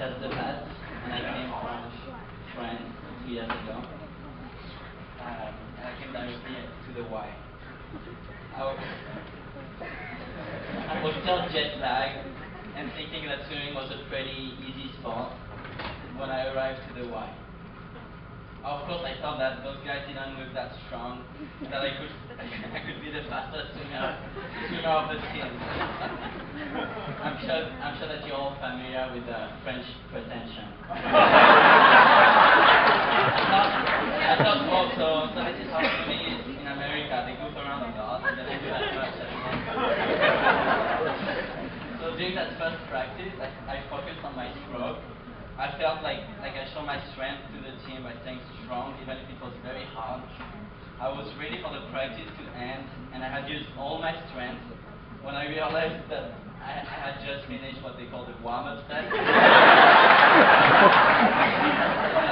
just the past, and I came from France 2 years ago. And I came directly to the Y. I was still jet lagged and thinking that swimming was a pretty easy sport when I arrived to the Y. Of course, I thought that those guys didn't move that strong, that I could I could be the fastest swimmer of the team. I'm sure that you're all familiar with the French pretension. I thought also, so this is how swimming is in America. They goof around a lot, and they don't do as much as me. So during that first practice, I focused on my stroke. I felt like I showed my strength to the team by staying strong, even if it was very hard. I was ready for the practice to end, and I had used all my strength when I realized that I had just finished what they call the warm-up set. And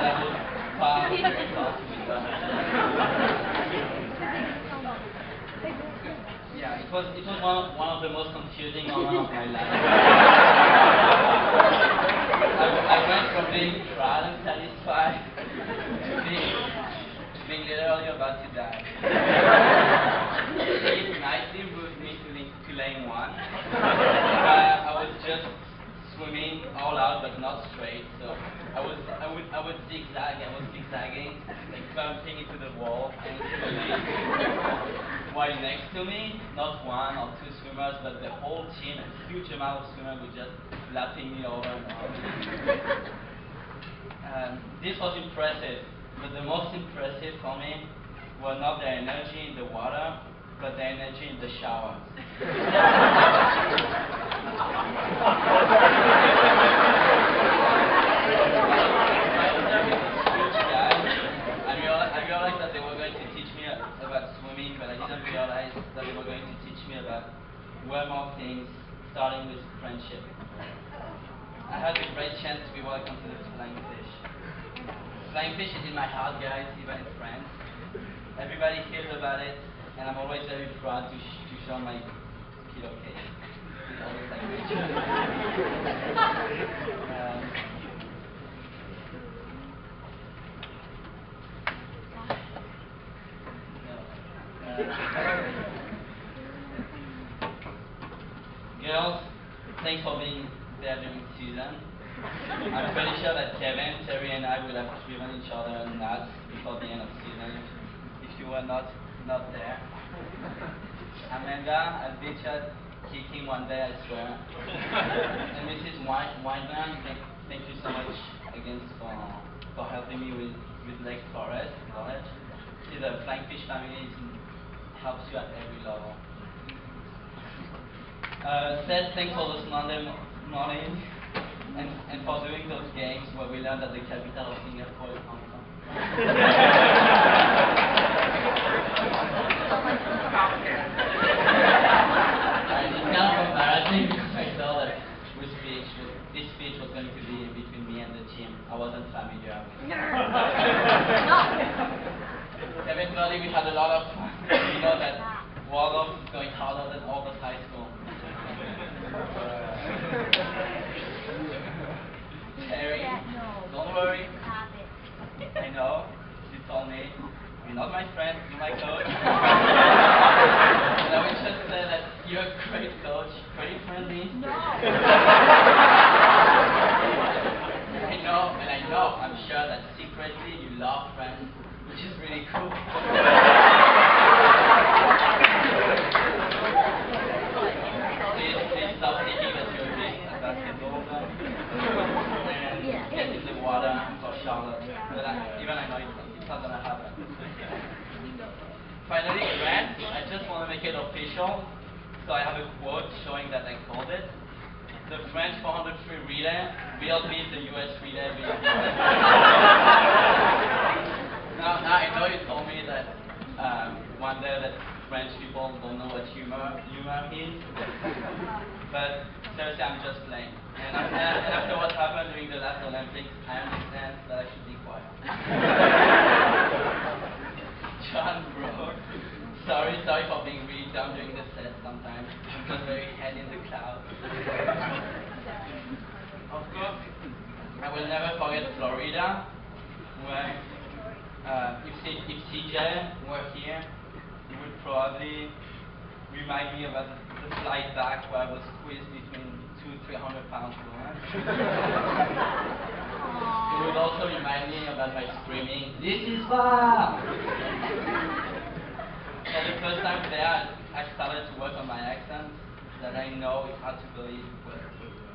I was far too exhausted with that. Yeah, it was one of the most confusing moments of my life. I went from being proud and satisfied to being literally about to die. It nicely moved me to lane 1. I was just swimming all out but not straight, so I would zigzag. I was zigzagging, like bumping into the wall and into the lane. While next to me, not one or two swimmers, but the whole team, a huge amount of swimmers were just lapping me over and over. This was impressive, but the most impressive for me was not their energy in the water, but their energy in the shower. I realized that they were going to teach me about swimming, but I didn't realize that they were going to teach me about way more things, starting with friendship. I had a great chance to be welcomed to the Flying Fish. Flying Fish is in my heart, guys, even in France. Everybody hears about it, and I'm always very proud to show my pillowcase with all the language. Girls, thanks for being there during season. I'm pretty sure that Kevin, Terry, and I would have driven each other nuts before the end of season if you were not there. Amanda, I'll bet you kicking one day, I swear. And Mrs. Wineman, thank you so much again for helping me with Lake Forest College. See, the Flying Fish family helps you at every level. Seth, thanks for this Monday morning and for doing those games where we learned that the capital of Singapore is Hong Kong. It's kind of embarrassing because I thought that this speech was going to be in between me and the team. I wasn't familiar with it. Eventually we had a lot of fun. We know that Waldorf is going harder than all the high school. Terry, don't worry. I know, you told me. You're not my friend, you're my coach. And I would just say that you're a great coach, pretty friendly. No. I know, I'm sure that secretly you love friends, which is really cool. Please stop thinking that you're big at basketball and get in the water for Charlotte. But even I know it's not going to happen. Finally, Grant, I just want to make it official. So I have a quote showing that I called it. The French 400 free relay will beat the US relay. Now I know you told me that one day that French people don't know what humor is, but seriously, I'm just playing. And after what happened during the last Olympics, I understand that I should be quiet. John, bro, sorry for being really dumb during the set sometimes. I'm just very head in the clouds. Of course, will never forget Florida, where if CJ were here, he would probably remind me about the flight back where I was squeezed between 200-300 pounds women. He would also remind me about my screaming, "This is fun!" For the first time there, I started to work on my accent that I know it's hard to believe but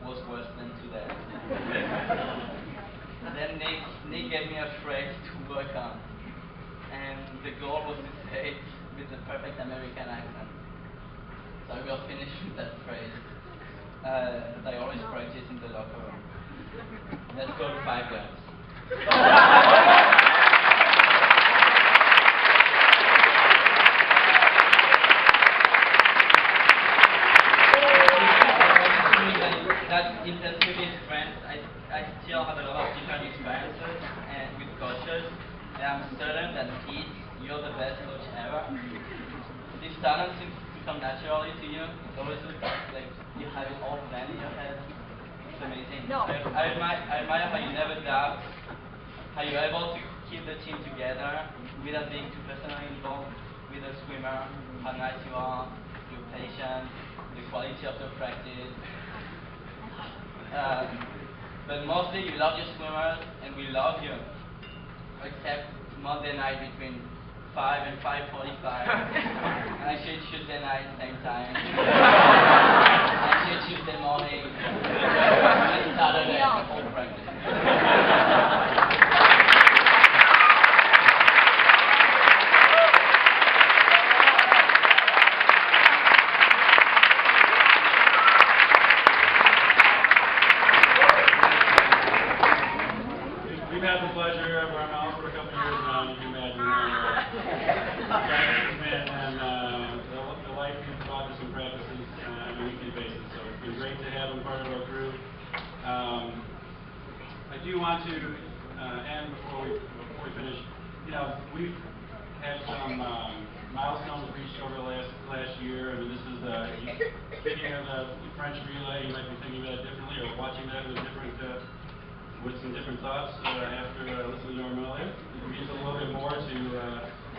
was worse than today. Then Nick gave me a phrase to work on, and the goal was to say it with the perfect American accent. So I will finish with that phrase that I always practice in the locker room. Let's go to Five Guys. That intensive with friends, I still have a lot of different experiences and with coaches, and I'm certain that kids, you're the best coach ever. This talent seems to come naturally to you. It always looks like you have it all planned in your head. It's amazing. No. I admire how you never doubt, how you're able to keep the team together without being too personally involved with the swimmer, how nice you are, your patience, the quality of the practice. But mostly you love your swimmers and we love you. Except Monday night between 5 and 5:45. And actually Tuesday night, same time. Actually Tuesday morning. And Saturday, whole practice. We've had the pleasure of Armel for a couple of years now, and you can imagine practices and the life he's brought to some practices on a weekly basis. So it's been great to have him part of our crew. I do want to end before we finish. You know, we've had some milestones reached over the last year. I mean, this is thinking of the French relay. You might be thinking about it differently, or watching that with some different thoughts after listening to Armel there. It means a little bit more to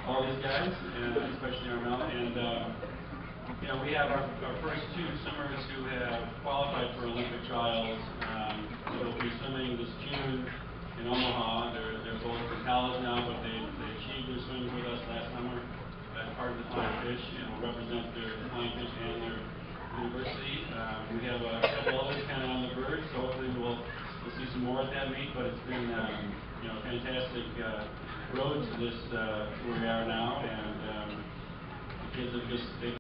all these guys, and especially Armel. And you know, we have our first two swimmers who have qualified for Olympic trials. They'll be swimming this June in Omaha. They're both in college now, but they achieved their swims with us last summer as part of the Flying Fish, and will represent their Flying Fish and their university. We have a couple others kind of on the verge, so hopefully we'll see some more at that meet. But it's been you know, fantastic road to this where we are now, and the kids have just